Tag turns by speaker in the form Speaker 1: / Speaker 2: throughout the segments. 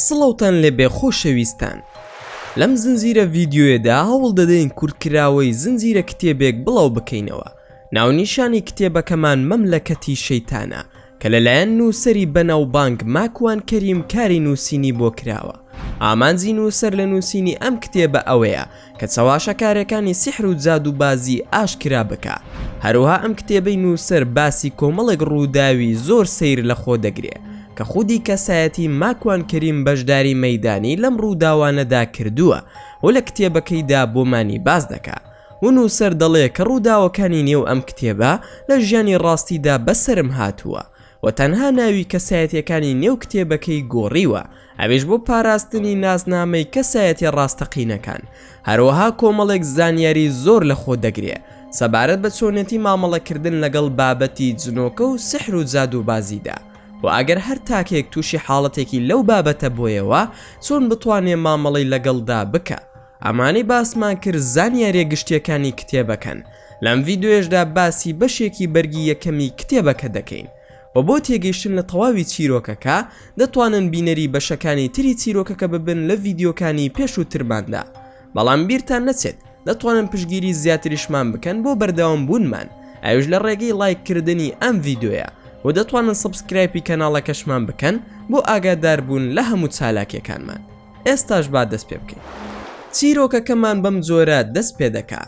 Speaker 1: سڵەوتان لێ بێ خۆشەویستان. لەم زنجیرە ڤیدیۆیەدا هەوڵ دەدەین کورتکراوەی زنجیرە کتێبێک بڵاو بکەینەوە. ناونیشانی کتێبەکەمان مەملەکەتی شەیتانە کە لەلایەن نووسەری بەناوبانگ ماکوان کەریم کاری نووسینی بۆ کراوە. ئامانجی نووسەر لە نووسینی ئەم کتێبە ئەوەیە کە چاواشەکارەکانی سیحر و جادوبازی ئاشکرا بکە. هەروها ئەم کتێبەی نووسەر باسی کۆمەڵێک ڕووداوی زۆر سەیر لە خۆ دەگرێ کە خودی کەسایەتی ماکوان کەریم بەشداری مەیدانی لەم ڕووداوانەدا کردووە و لە کتێبەکەیدا بۆمانی باز دەکا. و نووسەر دەڵێ کە ڕووداوەکانی نێو ئەم کتێبە لە ژیانی ڕاستیدا بەسرم هاتووە و تەنها ناوی کەسایەتیەکانی نێو کتێبەکەی گۆڕیوە، ئەویش بۆ پاراستنی ناسنامەی کەسایەتی ڕاستەقینەکان. هەروەها کۆمەڵێک زانیاری زۆر لە خۆ دەگرێ سەبارەت بە چۆنێتی مامەڵەکردن لەگەڵ بابەتی جنۆکە و سحر و جادوبازیدا. و ئەگەر هەر تاکێک تووشی حاڵەتێکی لەو بابەتە بۆیەوە چۆن بتوانێ مامەڵەی لەگەڵدا بکە. ئەمانەی باسمان کرد زانیاریە گشتیەکانی کتێبەکەن. لەم ڤیدیۆشدا باسی بەشێکی بەرگی یەکەمی کتێبەکە دەکەین و بۆ تێگەیشتن لە تەواوی چیرۆکەکە دەتوانن بینەری بەشەکانی تری چیرۆکەکە ببن لە ڤیدیۆکانی پێش و ترماندا. بەڵام بیرتان نەچێت دەتوانن پشگیری زیاتریشمان بکەن بۆ بەردەوام بوونمان، ئەوش لە ڕێگەی لایککردنی ئەم ڤیدیۆیە و دەتوانن سبسکرایبی کەناڵەکەشمان بکەن بۆ ئاگادار بوون لە هەموو چالاکیەکانمان. ئێستاش با دەست پێ بکەین. چیرۆکەکەمان بەم جۆرە دەست پێ دەکا.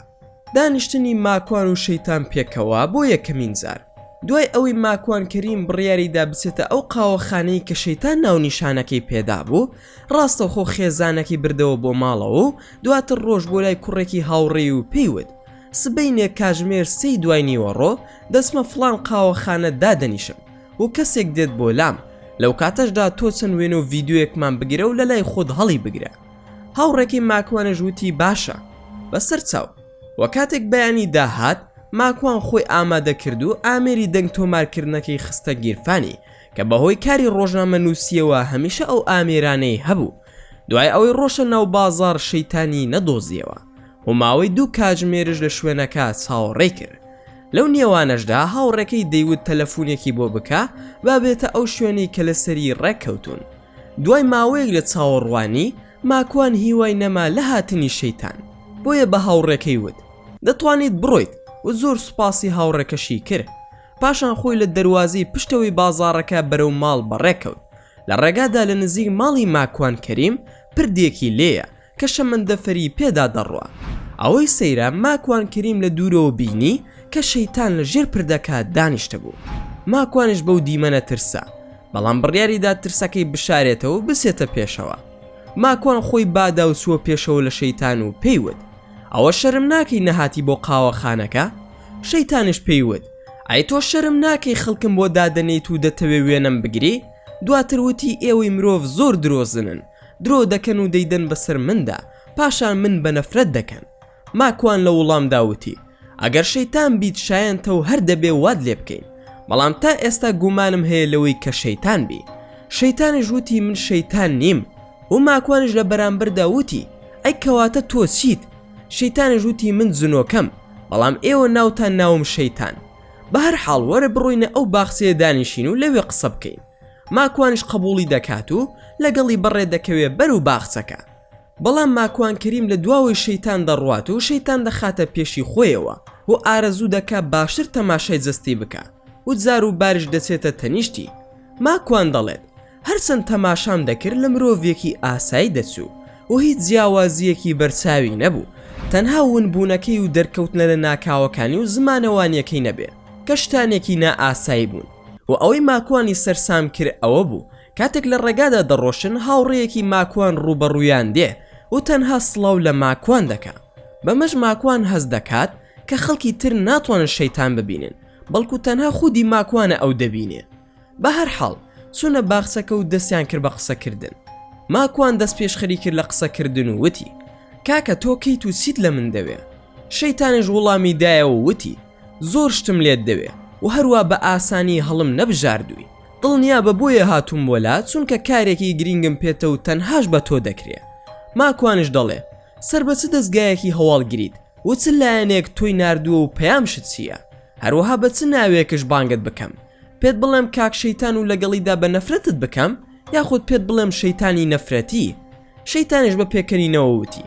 Speaker 1: دانیشتنی ماکوان و شەیتان پێکەوە بۆ یەکەمین جار. دوای ئەوەی ماکوان کەریم بڕیاریدا بچێتە ئەو قاوەخانەی کە شەیتان ناونیشانەکەی پێدا بوو، ڕاستەوخۆ خێزانێکی بردەوە بۆ ماڵەوە و دواتر ڕۆژ بۆ لای کوڕێکی هاوڕێی و پێیوت سبەینێک کاژمێر سی دوای نیوەڕۆ دەسمە فڵان قاوەخانە دادەنیشم و کەسێک دێت بۆ لام، لەو کاتەشدا تۆ چەند وێنە و ڤیدیۆیەکمان بگرە و لە لای خۆت هەڵی بگرە. هاوڕێکی ماکوانەش وتی باشە بەسەر چاو. و کاتێک بەیانی داهات ماکوان خۆی ئامادە کرد و ئامێری دەنگ تۆمارکردنەکەی خستە گیرفانی کە بەهۆی کاری ڕۆژنامە نووسیەوە هەمیشە ئەو ئامێرانەی هەبوو. دوای ئەوەی ڕۆشە ناو بازار شەیتانی نەدۆزیەوە و ماوەی دوو کاتژمێرش لە شوێنەکە چاوەڕێ کرد. لەو نێوانەشدا هاوڕێکەی دەیوت تەلەفۆنێکی بۆ بکە با بێتە ئەو شوێنی کە لەسەری ڕێککەوتون. دوای ماوەیەک لە چاوەڕوانی ماکوان هیوای نەما لە هاتنی شەیتان، بۆیە بە هاوڕێکەی وت دەتوانیت بڕۆیت و زۆر سوپاسی هاوڕێکەشی کرد. پاشان خۆی لە دەواازەی پشتەوەی بازارەکە بەرەو ماڵ بەڕێکەوت. لە ڕێگادا لە نزیک ماڵی ماکوان کەریم پردێکی لێیە کە شەمەندەفەری پێدا دەڕوە. ئەوەی سەیرە ماکوان کەریم لە دوورەوە بینی کە شەیتان لە ژێر پردەکە دانیشتە بوو. ماکوانش بەو دیمەنە ترسا، بەڵام بڕیاریدا ترسەکەی بشارێتەوە بسێتە پێشەوە. ماکوان خۆی بادا و چووە پێشەوە لە شەیتان و پێیوت ئەوە شەرم ناکەی نەهاتی بۆ قاوەخانەکە؟ شەیتانش پێیوت ئای تۆ شەرم ناکەی خەڵکم بۆ دادەنێت و دەتەوێ وێنەم بگری؟ دواتر وتی ئێوەی مرۆڤ زۆر درۆزنن، درۆ دەکەن و دەیدەن بەسەر مندا، پاشان من بە نەفرەت دەکەن. ماکوان لە وڵامدا وتی ئەگەر شەیتان بیت شایەنتە و هەر دەبێ واد لێ بکەین، بەڵام تا ئێستا گومانم هەیە لەوەی کە شەیتان بی. شەیتانش وتی من شەیتان نیم و ماکوانش لە بەرامبەردا وتی ئەی کەواتە تۆ چیت؟ شەیتانش وتی من جنۆکەم، بەڵام ئێوە ناوتان ناوم شەیتان. بە هەر حاڵ وەرە بڕۆینە ئەو باخچەیە دانیشین و لەوێ قسە بکەین. ماکوانش قبوڵی دەکات و لەگەڵی بەڕێ دەکەوێ بەرەو باخچەکە. بەڵام ماکوان کەریم لە دواوەی شەیتان دەڕوات و شەیتان دەخاتە پێشی خۆیەوە و ئارەزوو دەکا باشتر تەماشای جەستی بکە و جار و بارش دەچێتە تەنیشتی. ماکوان دەڵێت هەرچەند تەماشام دەکرد لە مرۆڤێکی ئاسایی دەچوو و هیچ جیاوازیەکی بەرچاوی نەبوو، تەنها ونبوونەکەی و دەرکەوتنە لە ناکاوەکانی و زمانەوانیەکەی نەبێ کە شتانێکی نائاسایی بوون. و ئەوەی ماکوانی سەرسام کرد ئەوە بوو کاتێک لە ڕێگادا دەڕۆشن هاوڕێیەکی ماکوان ڕوبەڕوویان دێ و تەنها سڵاو لە ماکوان دەکا. بەمەش ماکوان هەز دەکات کە خەڵکی تر ناتوانن شەیتان ببینن، بەڵکو تەنها خودی ماکوانە ئەو دەبینێ. بە هەر حاڵ چوونە باخچەکە و دەستیان کرد بە قسەکردن. ماکوان دەست پێشخەری کرد لە قسەکردن و وتی کاکە تۆ کەیت و چیت لە من دەوێ؟ شەیتانش وەڵامی دایەوە وتی زۆر شتم لێت دەوێ و هەروە بە ئاسانی هەڵم نەبژاردووی، دڵنیا بە بۆیە هاتووم وەلا چونکە کارێکی گرنگم پێتە و تەنهاش بە تۆ دەکرێ. ماکوانش دەڵێ سەر بە چ دەستگایەکی هەواڵگریت و چ لایەنێک تۆی ناردووە و پەیامشت چییە؟ هەروەها بە چ ناوێکش بانگت بکەم؟ پێت بڵێم کاک شەیتان و لەگەڵیدا بە نەفرەتت بکەم یاخود پێت بڵێم شەیتانی نەفرەتی. شەیتانیش بە پێکەنینەوە وتی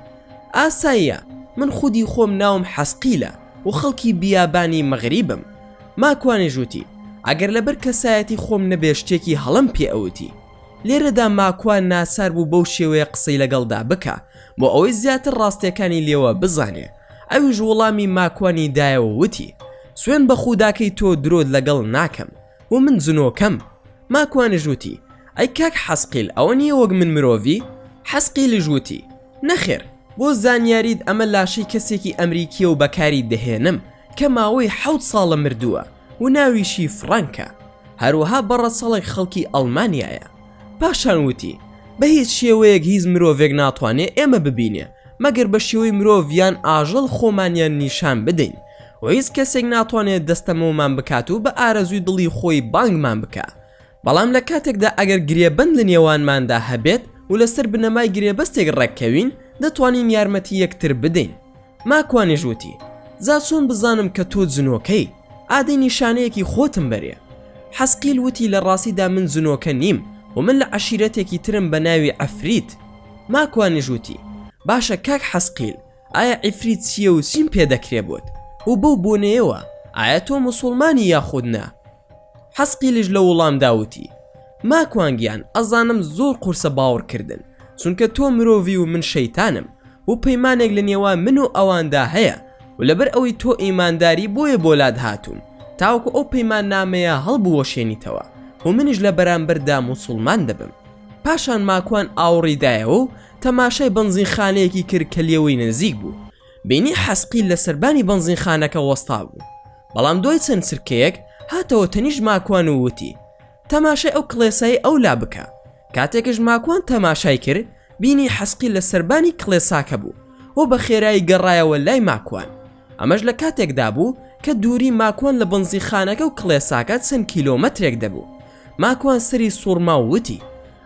Speaker 1: ئاساییە، من خودی خۆم ناوم حەسقیلە و خەڵکی بیابانی مەغریبم. ماکوانێ ژووتی ئەگەر لەبەر کەسایەتی خۆم نەبێ شتێکی هەڵم پێ ئەوتی. لێرەدا ماکوان ناسار بوو بەو شێوەیە قسەی لەگەڵدا بکە بۆ ئەوەی زیاتر ڕاستیەکانی لێوە بزانێ. ئەویش وەڵامی ماکوانی دایەوە وتی سوێن بە خوداکەی تۆ درۆت لەگەڵ ناکەم و من جنۆکەم. ماکوانێ ژووتی ئەی کاک حەسقیل ئەوە نییە وەک من مرۆڤی؟ حەسقیلی ژووتی نەخێر، بۆ زانیاریت ئەمە لاشەی کەسێکی ئەمریکیە و بەکاری دەهێنم کە ماوەی 7 ساڵە مردووە و ناویشی فرانکە، هەروەها بەڕەسەڵی خەڵکی ئەڵمانیایە. پاشان وتی بە هیچ شێوەیەک هیچ مرۆڤێک ناتوانێت ئێمە ببینێ مەگەر بە شێوەی مرۆڤیان ئاژەڵ خۆمانیان نیشان بدەین و هیچ کەسێک ناتوانێت دەستەمەوەمان بکات و بە ئارەزوی دڵی خۆی بانگمان بکە. بەڵام لە کاتێکدا ئەگەر گرێبەند لە نێوانماندا هەبێت و لەسەر بنەمای گرێبەستێک ڕێککەوین دەتوانین یارمەتی یەکتر بدەین. ماکوانێ ژووتی جا چۆن بزانم کە تۆ جنۆکەی؟ ئادەی نیشانەیەکی خۆتم بەرێ. حەسقیل وتی لە ڕاستیدا من جنۆکە نیم و من لە عەشیرەتێکی ترم بە ناوی عەفریت. ماکوانێ ژووتی باشە کاک حەسقیل، ئایا عیفریت چییە و چیم پێدەکرێ بۆت و بەو بۆنەیەوە ئایا تۆ موسڵمانی یاخود نا؟ حەسقیلیش لە وەڵامدا وتی ماکوانگیان ئەزانم زۆر قورسە باوەڕکردن چونکە تۆ مرۆڤی و من شەیتانم و پەیمانێک لە نێوان من و ئەواندا هەیە و لەبەر ئەوەی تۆ ئیمانداری بۆیە بۆلات هاتووم تاوەکو ئەو پەیمان نامەیە هەڵبوەشێنیتەوە و منیش لە بەرامبەردا موسڵمان دەبم. پاشان ماکوان ئاوڕیدایەوە و تەماشای بەنزینخانەیەکی کرد کە لێوەی نزیک بوو. بینی حەسقیل لە سەربانی بەنزینخانەکە وەستا بوو، بەڵام دوای چەند چرکەیەک هاتەوە تەنیش ماکوان و وتی تەماشای ئەو کڵێسایی ئەو لا بکە. کاتێکش ماکوان تەماشای کرد بینی حەسقیل لە سەربانی کڵێساکە بوو و بە خێرایی گەڕایەوە لای ماکوان. ئەمەش لە کاتێکدا بوو کە دووری ماکوان لە بەنزینخانەکە و کڵێساکە چەند کیلۆمەترێک دەبوو. ماکوان سەری سوورما و وتی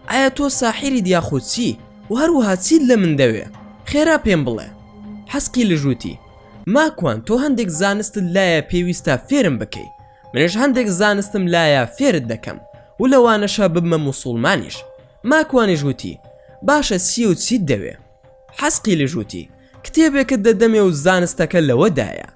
Speaker 1: ئایا تۆ ساحیری دیاخود چی و هەروەها چیت لە من دەوێ؟ خێرا پێم بڵێ. حەسقیل ژووتی ماکوان تۆ هەندێک زانستت لایە پێویستە فێرم بکەی، منش هەندێک زانستم لایە فێرت دەکەم و لەوانەشە ببمە موسڵمانیش. ماکوانی ژووتی باشە چی و چیت دەوێ؟ حەسقیل ژووتی کتێبێکت دەدەمێ و زانستەکە لەوەدایە.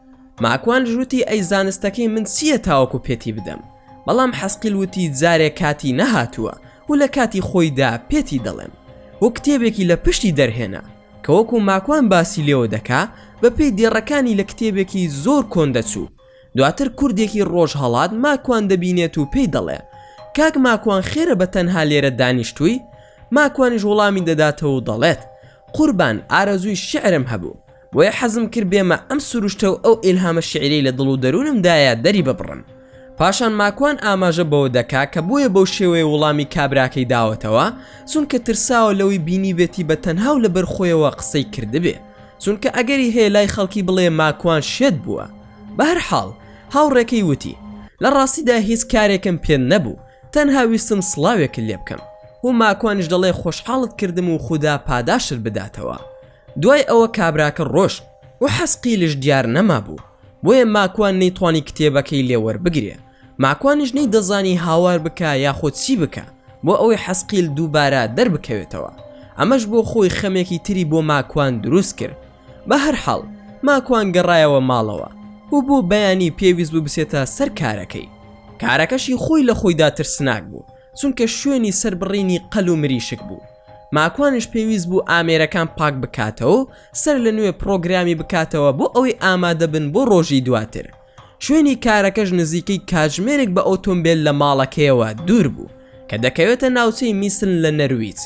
Speaker 1: ماکوان ژووتی ئەی زانستەکەی من چییە تاوەکو پێتی بدەم؟ بەڵام حەسقیل وتی جارێک کاتی نەهاتووە و لە کاتی خۆیدا پێتی دەڵێم و کتێبێکی لە پشتی دەرهێنا کە وەکو ماکوان باسی لێوە دەکا بە پێی دێڕەکانی لە کتێبێکی زۆر کۆن دەچوو. دواتر کوردێکی ڕۆژ هەڵات ماکوان دەبینێت و پێی دەڵێ کاک ماکوان خێرە بە تەنها لێرە دانیشتووی؟ ماکوانیش وەڵامی دەداتەوە و دەڵێت قوربان ئارەزووی شعرم هەبوو بۆیە حەزم کرد بێمە ئەم سروشتە و ئەو ئیلهامە شعری لە دڵ و دەروونمدایە دەری ببڕم. پاشان ماکوان ئاماژە بەوە دەکا کە بۆیە بەو شێوەیە وەڵامی کابراکەی داوەتەوە چونکە ترساوە لەوەی بینی بێتی بە تەنها و لەبەر خۆیەوە قسەی کردبێ چونکە ئەگەری هەیە لای خەڵکی بڵێ ماکوان شێت بووە. بە هەر حاڵ هاوڕێکەی وتی لە ڕاستیدا هیچ کارێکم پێ نەبوو، تەنها ویستم سڵاوێکت لێ بکەم و ماکوانیش دەڵێ خۆشحاڵت کردم و خوددا پاداشت بداتەوە. دوای ئەوە کابراکە ڕۆشت و حەسقیلش دیار نەما بوو بۆیە ماکوان نەیتوانی کتێبەکەی لێوەربگرێ. ماکوانیش نەی دەزانی هاوار بکە یاخۆ چی بکە بۆ ئەوەی حەسقیل دووبارە دەربکەوێتەوە. ئەمەش بۆ خۆی خەمێکی تری بۆ ماکوان دروست کرد. بە هەر حاڵ ماکوان گەڕایەوە ماڵەوە و بۆ بەیانی پێویست بوو بسێتە سەر کارەکەی. کارەکەشی خۆی لە خۆیدا ترسناک بوو چونکە شوێنی سەربڕینی قەل و مریشک بوو. ماکوانش پێویست بوو ئامێرەکان پاک بکاتەوە سەر لە نوێ پرۆگرامی بکاتەوە بۆ ئەوەی ئامادە بن بۆ ڕۆژی دواتر. شوێنی کارەکەش نزیکەی کاتژمێرێک بە ئۆتۆمبیل لە ماڵەکەیەوە دوور بوو کە دەکەوێتە ناوچەی میسن لە نەرویج.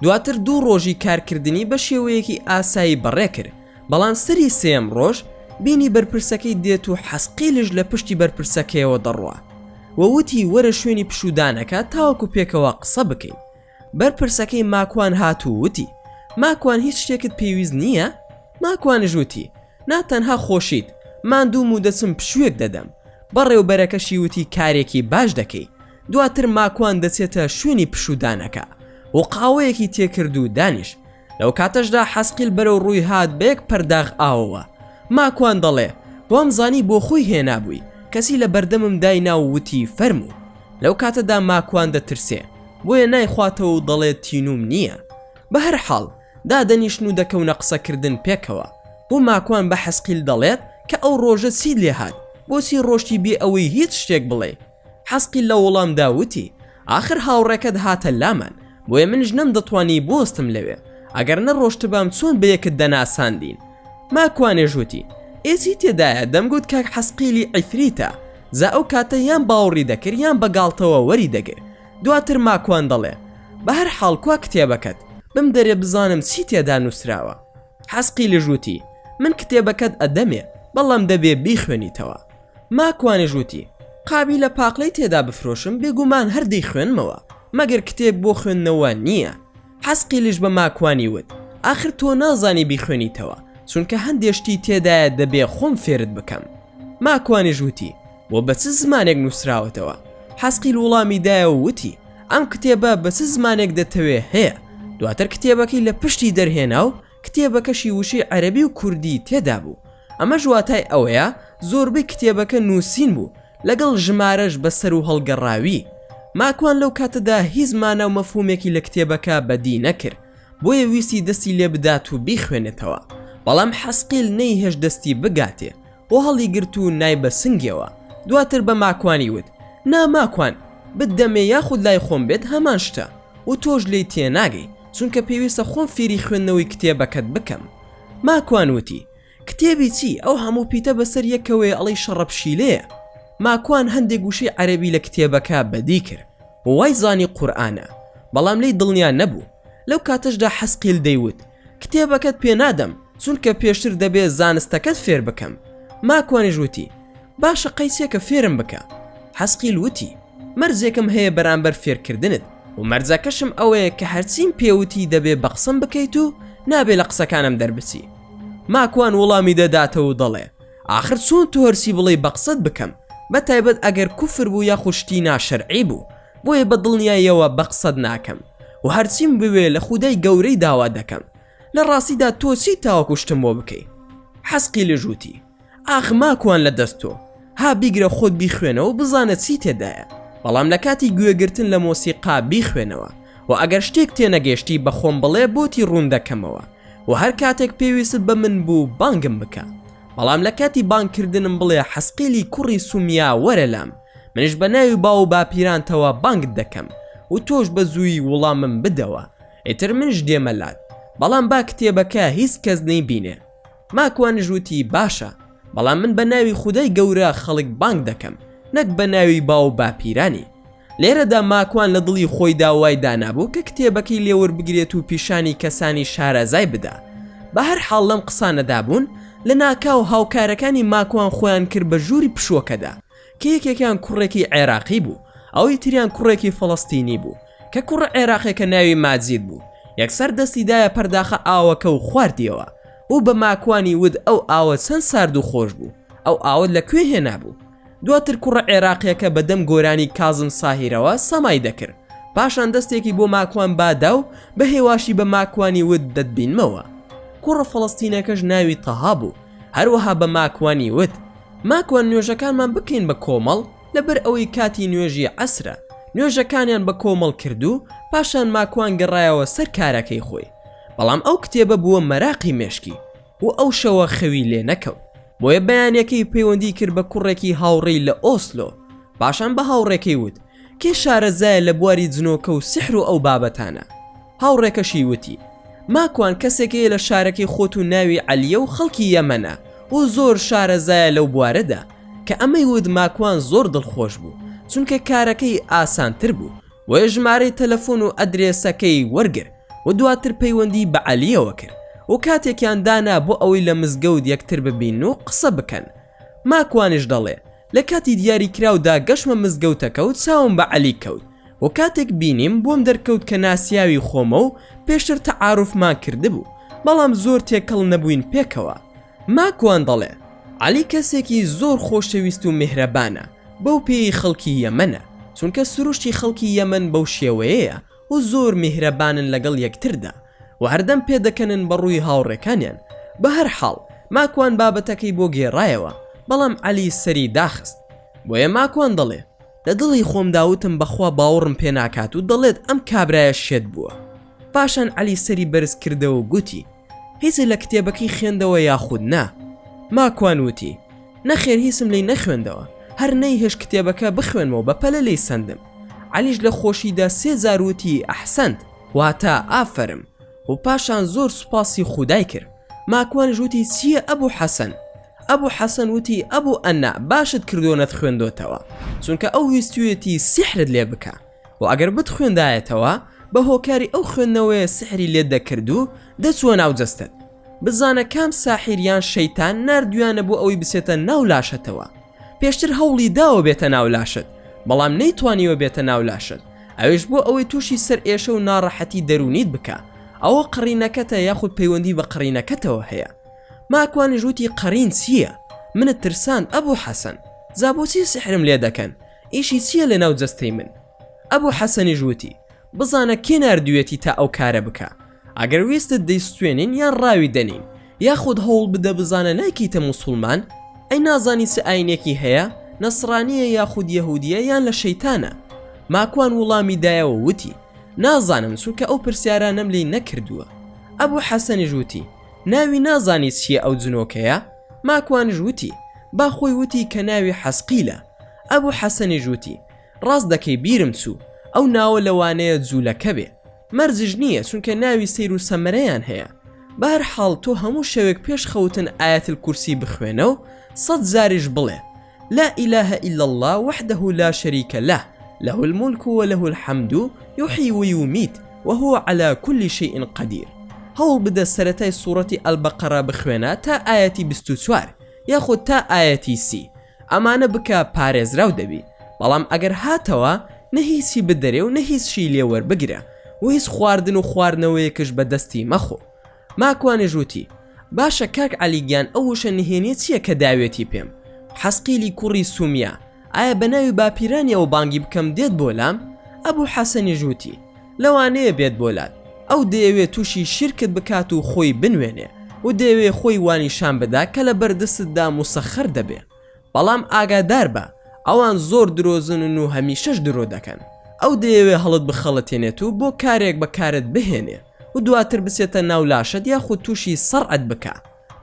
Speaker 1: دواتر 2 ڕۆژی کارکردنی بە شێوەیەکی ئاسایی بەڕێ کرد، بەڵام سەری سێم ڕۆژ بینی بەرپرسەکەی دێت و حەسقیلش لە پشتی بەرپرسەکەیەوە دەڕوە وەوتی وەرە شوێنی پشودانەکە تاوەکو پێکەوە قسە بکەین. بەرپرسەکەی ماکوان هات و وتی ماکوان هیچ شتێکت پێویست نییە؟ ماکوانش وتی ناتەنها خۆشیت ماندووم و دەچم پشوێک دەدەم. بەڕێوبەرەکەشی وتی کارێکی باش دەکەی. دواتر ماکوان دەچێتە شوێنی پشودانەکە و قاوەیەکی تێکرد و دانیش. لەو کاتەشدا حەسقیل بەرەو ڕووی هات بەیەک پەرداغ ئاوەوە. ماکوان دەڵێ وام زانی بۆ خۆی هێنابووی، کەسی لە بەردەمم داینا و وتی فەرموو. لەو کاتەدا ماکوان دەترسێ بۆیە نایخواتەوە و دەڵێت تینوم نییە. بە هەر حاڵ دادەنیشن و دەکەونە قسەکردن پێکەوە بۆ ماکوان بە حەسقیل دەڵێت کە ئەو ڕۆژە چیت لێ هات، بۆچی ڕۆشتی بێ ئەوەی هیچ شتێک بڵێ. حەسقیل لە وەڵامدا وتی ئاخر هاوڕێکت هاتە لامان، بۆیە منش نەمدەتوانی بۆستم لەوێ، ئەگەر نەڕۆشتبام چۆن بە یەکت دەناساندین. ماکوانێژ وتی ئێچی تێدایە دەمگوت کاک حەسقیلی عیفریتە، زا ئەو کاتە یان باوەڕی دەکرد یان بەگاڵتەوە وەری دەگر. دواتر ماکوان دەڵێ بە هەر حاڵ کوا کتێبەکەت بم دەرێ بزانم چی تێدا نووسراوە. حەسقیلی ژووتی من کتێبەکەت ئەدەمێ، بەڵام دەبێ بیخوێنیتەوە. ماکوانێژ وتی قابی لە پاقلەی تێدا بفرۆشم بێگومان هەردەی خوێنمەوە، مەگەر کتێب بۆ خوێندنەوە نییە. حەسقیلیش بە ماکوانی وت ئاخر تۆ نازانی بیخوێنیتەوە، چونکە هەندێشتی تێدایە دەبێ خۆم فێرت بکەم. ماکوانێژ وتی بۆ بە چ زمانێک نووسراوەتەوە؟ حەسقیل وڵامی دایە و وتی ئەم کتێبە بە چ زمانێک دەتەوێ هەیە. دواتر کتێبەکەی لە پشتی دەرهێنا و کتێبەکەشی وشەی عەرەبی و کوردی تێدا بوو. ئەمە ژواتای ئەوەیە زۆربەی کتێبەکە نووسین بوو لەگەڵ ژمارەش بەسەر و هەڵگەڕاوی. ماکوان لەو کاتەدا هیچ مانە و مەفهومێکی لە کتێبەکە بەدی نەکرد، بۆیە ویستی دەستی لێ بدات و بیخوێنێتەوە. بەڵام حەسقیل نەیهێش دەستی بگاتێ بۆ هەڵی گرت و نای بە سنگەوە. دواتر بە ماکوانی وت ناماکوان بدەمێ یاخود لای خۆم بێت هەمان شتە و تۆش لێی تێناگەی، چونکە پێویستە خۆم فێری خوێندنەوەی کتێبەکەت بکەم. ماکوان وتی کتێبی چی؟ ئەو هەموو پیتە بەسەر یەکەوەی ئەڵەی شەڕەپشیلەیە. ماکوان هەندێک گوشەی عەرەبی لە کتێبەکە بەدی کرد و وای زانی قورئانە، بەڵام لی دڵنیا نەبوو. لەو کاتەشدا حەسقیل دەیوت کتێبەکەت پێ نادەم، چونکە پێشتر دەبێت زانستەکەت فێر بکەم. ماکوانیش وتی باشە قەیسێکە فێرم بکە. حەسقیل وتی مەرزێکم هەیە بەرامبەر فێرکردنت و مەرزەکەشم ئەوەیە کە هەرچیم پێوتی دەبێ بە قسەم بکەیت و نابێ لە قسەکانم دەربچی. ماکوان وەڵامی دەداتەوە و دەڵێ ئاخر چۆن تۆ هەرسی بڵێ بە قسەت بکەم، بە تایبەت ئەگەر کوفر بوو یا خوشتی ناشەرعی بوو، بۆیە بە دڵنیاییەوە بە قسەت ناکەم و هەرچیم بوێ لە خودای گەورەی داوا دەکەم. لە ڕاستیدا تۆ چی تاوەکوشتم بۆ بکەی؟ حەسقیل ژووتی ئاخ ماکوان لە دەست تۆ، ها بیگرە خۆت بیخوێنەوە و بزانە چی تێدایە، بەڵام لە کاتی گوێگرتن لە مۆسیقا بیخوێنەوە و ئەگەر شتێک تێنەگەشتی بە خۆم بڵێ بۆتی ڕوون دەکەمەوە و هەر کاتێک پێویست بە من بوو بانگم بکە، بەڵام لە کاتی بانگکردنم بڵێ حەسقیلی کوڕی سومیا وەرە لام، منش بە ناوی باو و باپیرانتەوە بانگت دەکەم و تۆش بە زووی وەڵامم بدەوە، ئیتر منش دێمە لات، بەڵام با کتێبەکە هیچ کەس نەیبینێ. ماکوانیش وتی باشە، بەڵام من بە ناوی خودای گەورە خەڵک بانگ دەکەم، نەک بە ناوی باو باپیرانی. لێرەدا ماکوان لە دڵی خۆی داوای دانابوو کە کتێبەکەی لێوەربگرێت و پیشانی کەسانی شارەزای بدا. بە هەر حاڵ لەم قسانەدا بوون لە ناکاو هاوکارەکانی ماکوان خۆیان کرد بە ژووری پشووەکەدا کە یەکێکیان کوڕێکی عێراقی بوو، ئەوەی تریان کوڕێکی فەڵەستینی بوو کە کوڕە عێراقێکە ناوی ماجید بوو. یەکسەر دەستیدایە پەرداخە ئاوەکە و خواردیەوە و بە ماکوانی ود ئەو ئاوە چەند سارد و خۆش بوو، ئەو ئاوت لەکوێ هێنابوو. دواتر کوڕە عێراقیەکە بەدەم گۆرانی کازم ساهیرەوە سەمای دەکرد، پاشان دەستێکی بۆ ماکوان بادا و بە هێواشی بە ماکوانی ود دەتبینمەوە. کوڕە فەڵەستینەکەش ناوی تەها بوو، هەروەها بە ماکوانی ود ماکوان نوێژەکانمان بکەین بە کۆمەڵ لەبەر ئەوەی کاتی نوێژی عەسرە. نوێژەکانیان بە کۆمەڵ کردو، پاشان ماکوان گەڕایەوە سەر کارەکەی خۆی. بەڵام ئەو کتێبە بووە مەراقی مێشکی و ئەو شەوە خەوی لێ نەکەوت، بۆیە بەیانەکەی پەیوەندی کرد بە کوڕێکی هاوڕێی لە ئۆسلۆ. پاشان بە هاوڕێکەی وت کێ شارەزایە لە بواری جنۆکە و سحر و ئەو بابەتانە. هاوڕێکەشی وتی ماکوان کەسێکەیە لە شارەکەی خۆت و ناوی عەلیە و خەڵکی یەمەنە و زۆر شارەزایە لەو بوارەدا، کە ئەمەی ود ماکوان زۆر دڵخۆش بوو چونکە کارەکەی ئاسانتر بوو و ژمارەی تەلەفۆن و ئەدرێسەکەی وەرگر و دواتر پەیوەندی بە عەلیەوە کرد و کاتێکیان دانا بۆ ئەوەی لە مزگەوت یەکتر ببین و قسە بکەن. ماکوانش دەڵێ لە کاتی دیاری کراودا گەشمە مزگەوتەکە و چاوم بە عەلی کەوت و کاتێک بینیم بۆم دەرکەوت کە ناسیاوی خۆمە و پێشتر تەعاروفمان کردبوو، بەڵام زۆر تێکەڵ نەبووین پێکەوە. ماکوان دەڵێ عەلی کەسێکی زۆر خۆشەویست و میهرەبانە، بەو پێی خەڵکی یەمەنە، چونکە سروشتی خەڵکی یەمەن بەو شێوەیەیە و زۆر میهرەبانن لەگەڵ یەکتردا و هەردەم پێدەکەنن بە ڕووی هاوڕێکانیان. بە هەر حاڵ ماکوان بابەتەکەی بۆ گێڕایەوە، بەڵام عەلی سەری داخست، بۆیە ماکوان دەڵێ لە دڵی خۆم داوتم بەخوا باوەڕم پێ ناکات و دەڵێت ئەم کابرایە شێت بووە. پاشان عەلی سەری بەرز کردەوە و گوتی هیچ لە کتێبەکەی خوێندەوە یاخود نا. ماکوان وتی نەخێر هیچم لێی نەخوێندەوە، هەر نەیهێش کتێبەکە بخوێنمەوە بەپەلە لێی سندم. عەلیش لە خۆشیدا 3000 وتی ئەحسەنت واتە ئافەرم و پاشان زۆر سوپاسی خودای کرد. ماکوانش وتی چییە ئەبوو حەسەن؟ ئەبوو حەسەن وتی ئەبوو ئەنا باشت کردوونەت خوێندۆتەوە چونکە ئەو ویستویەتی سیحرت لێ بکە و ئەگەر بتخوێندایەتەوە بە هۆکاری ئەو خوێندنەوەیە سحری لێت دەکرد و دەچووە ناو جەستت. بزانە کام ساحیریان شەیتان نردویانە بۆ ئەوەی بسێتە ناو لاشتەوە. پێشتر هەوڵی داوە بێتە ناو لاشت بەڵام نەیتوانیوە بێتە ناو لاشت، ئەوێش بۆ ئەوەی تووشی سەر ئێشە و ناڕەحەتی دەرونیت بکە. ئەوە قڕینەکەتە یاخود پەیوەندی بە قڕینەکەتەوە هەیە. ماکوانیش وتی قەرین چییە؟ منت ترساند ئەبوو حەسەن، زابۆچی سحرم لێ دەکەن؟ ئیشی چییە لە ناو جەستەی من؟ ئەبوو حەسەنیش وتی بزانە کێ نردوێتی تا ئەو کارە بکە. ئەگەر ویستت دەیستوێنین یان ڕاوی دەنین یاخود هەوڵ بدە بزانە نایکیتە موسڵمان، ئەی نازانی چ ئاینێکی هەیە؟ نەسڕانیە یاخود یەهودیە یان لە شەیتانە؟ ماکوان وڵامی دایەوە وتی نازانم چونکە ئەو پرسیارانەم لێی نەکردووە. ئەبوو حەسەنیش وتی ناوی نازانی چییە ئەو جنۆکەیە؟ ماکوانیش وتی با خۆی وتی کە ناوی حەسقیلە. ئەبوو حەسەنیش وتی ڕاست دەکەی بیرم چوو، ئەو ناوە لەوانەیە جوولەکە بێ، مەرجش نییە چونکە ناوی سەیر و سەمەرەیان هەیە. بەهەرحاڵ تۆ هەموو شەوێک پێش خەوتن ئایەت الکورسی بخوێنە و 100 جاریش بڵێ لا إله إلا الله وحده لا شريك له له الملك وله الحمد يحيي ويميت وهو على كل شيء قدير. هەوڵ بدە سەرەتای سوورەتی ئەلبەقەرە بخوێنە تا ئایەتی 24 یاخود تا ئایەتی 30. ئەمانە بکە پارێزراو دەبی، بەڵام ئەگەر هاتەوە نە هیچی بدەرێ و نە هیچشی لێوەربگرە و هیچ خواردن و خواردنەوەیەکش بەدەستی مەخۆ. ماکوانیش وتی باشە کاک عەلیگیان ئەو وشە نهێنیە چییە کە داوێتی پێم؟ حەسقیلی کوڕی سومیا ئایا بە ناوی باپیرانیەوە بانگی بکەم دێت بۆ لام؟ ئەبوو حەسەنیش وتی لەوانەیە بێت بۆلات، ئەو دەیەوێت تووشی شیرکت بکات و خۆی بنوێنێ و دەیەوێت خۆی وانیشان بدا کە لە بەردەستتدا موسەخەر دەبێ، بەڵام ئاگادار بە ئەوان زۆر درۆزن و هەمیشەش درۆ دەکەن. ئەو دەیەوێت هەڵت بخەڵەتێنێت و بۆ کارێک بەکارت بهێنێ و دواتر بسێتە ناو لاشت یاخود تووشی سەرعەت بکە.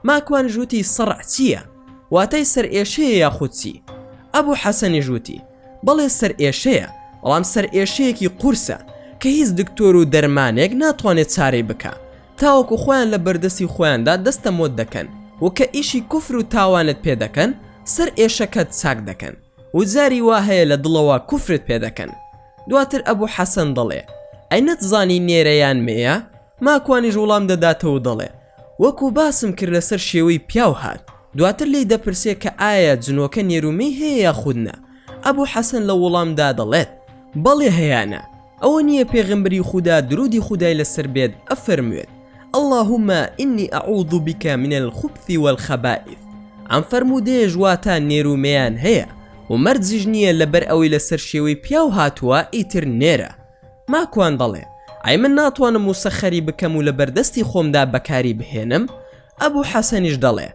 Speaker 1: ماکوانیش وتی سەرع چییە؟ واتای سەر ئێشەیە یاخود چی؟ ئەبوو حەسەنیش وتی بەڵێ سەر ئێشەیە، بەڵام سەر ئێشەیەکی قورسە کە هیچ دکتۆر و دەرمانێک ناتوانێت چارەی بکە، تاوەکو خۆیان لە بەردەستی خۆیاندا دەستە مۆت دەکەن و کە ئیشی کوفر و تاوانت پێ دەکەن سەر ئێشەکەت چاک دەکەن و جاری وا هەیە لە دڵەوە کوفرت پێ دەکەن. دواتر ئەبوو حەسەن دەڵێ ئەی نەتزانی نێرەیان مەیە؟ ماکوانیش وڵام دەداتەوە دەڵێ وەکو باسم کرد لەسەر شێوەی پیاو هات. دواتر لی دەپرسێ کە ئایا جنۆکە نێرومەی هەیە یاخود نا؟ ئەبوو حەسەن لە وڵامدا دەڵێت بەڵێ هەیانە. ئەوە نییە پێغەمبەری خودا درودی خودای لەسەر بێت ئەفەرموێت اللهم إني أعوذ بك من الخبث والخبائث. ئەم فەرموودەیە ژواتە نێرومەیان هەیە و مەرجیش نییە لەبەر ئەوەی لەسەر شێوەی پیاو هاتووە ئیتر نێرە. ماکوان دەڵێ ئەی من ناتوانم موسەخەری بکەم و لە بەردەستی خۆمدا بەکاری بهێنم؟ ئەبوو حەسەنیش دەڵێ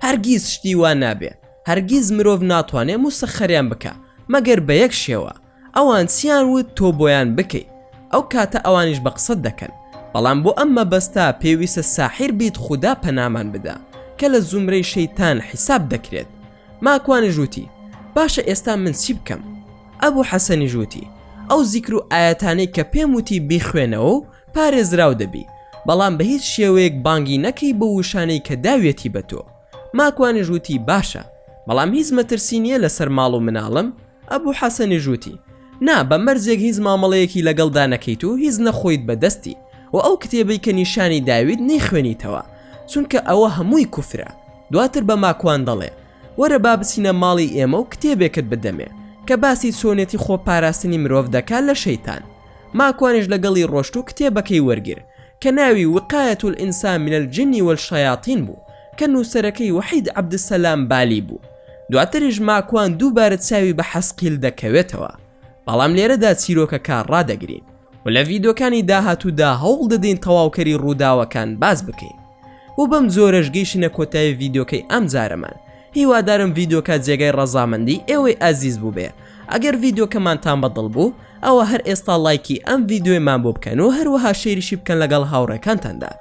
Speaker 1: هەرگیز شتی وان نابێ، هەرگیز مرۆڤ ناتوانێت موسەخەریان بکە مەگەر بە یەک شێوە، ئەوان چیان وت تۆ بۆیان بکەیت. ئەو کاتە ئەوانیش بە قسەت دەکەن، بەڵام بۆ ئەم مەبەستە پێویستە ساحیر بیت خودا پەنامان بدە کە لە زومرەی شەیتان حیساب دەکرێت. ماکوانیش وتی باشە ئێستا من چی بکەم؟ ئەبوو حەسەنیش وتی ئەو زیکر و ئاەتانەی کە پێم وتی بیخوێنەوە و پارێزراو دەبی، بەڵام بە هیچ شێوەیەک بانگی نەکەی بە وشانەی کە داوێتی بە تۆ. ماکوانیش وتی باشە، بەڵام هیچ مەترسی نییە لەسەر ماڵ و مناڵم؟ ئەبوو حەسەنیش وتی نا، بە مەرجێک هیچ مامەڵەیەکی لەگەڵدا نەکەیت و هیچ نەخۆیت بەدەستی و ئەو کتێبەی کە نیشانی داوید نەیخوێنیتەوە چونکە ئەوە هەمووی کوفرە. دواتر بە ماکوان دەڵێ وەرە با بچینە ماڵی ئێمە و کتێبێکت بدەمێ کە باسی چۆنێتی خۆپاراستنی مرۆڤ دەکات لە شەیتان. ماکوانیش لەگەڵی ڕۆشت و کتێبەکەی وەرگر کە ناوی وقایەت الئینسان من الجن والشیاطین بوو کە نووسەرەکەی وحید عەبدسەلام بالی بوو. دواتریش ماکوان دووبارە چاوی بە حەسقیل دەکەوێتەوە، بەڵام لێرەدا چیرۆکەکە ڕادەگرین و لە ڤیدۆکانی داهاتوودا هەوڵ دەدەین تەواوکەری ڕووداوەکان باز بکەین و بەم زۆرەش گەیشتنە کۆتایی ڤیدۆکەی ئەم جارەمان. هیوادارم ڤیدۆکە جێگەی ڕەزامەندی ئێوەی ئازیز بوو بێ. ئەگەر ڤیدیۆکەمانتان بەدڵ بوو ئەوە هەر ئێستا لایکی ئەم ڤیدیۆیمان بۆ بکەن و هەروەها شێریشی بکەن لەگەڵ هاوڕێکانتاندا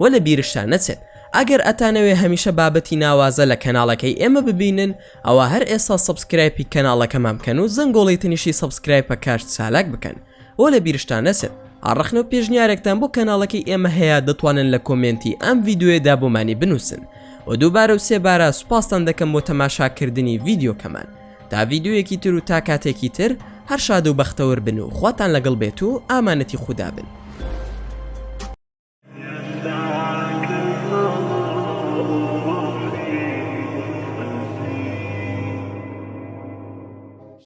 Speaker 1: و لە بیرشتان نەچێت ئەگەر ئەتانەوێ هەمیشە بابەتی ناوازە لە کەناڵەکەی ئێمە ببینن ئەوە هەر ئێستا سبسکرایبی کەناڵەکەمان بکەن و زەنگۆڵی تنیشی سبسکرایبە کارت چالاک بکەن و لە بیرشتان نەچێت ئاڕەخنە و پێشنیارێکتان بۆ کەناڵەکەی ئێمە هەیە دەتوانن لە کۆمنتی ئەم ڤیدیۆیەدا بۆمانی بنووسن و دووبارە و سێبارە سوپاسان دەکەم بۆ تەماشاکردنی ڤیدیۆکەمان تا ڤیدیۆیەکی تر و تا کاتێکی تر هەر شاد و بەختەوەر بن و خواتان لەگەڵ بێت و ئامانەتی خودا بن.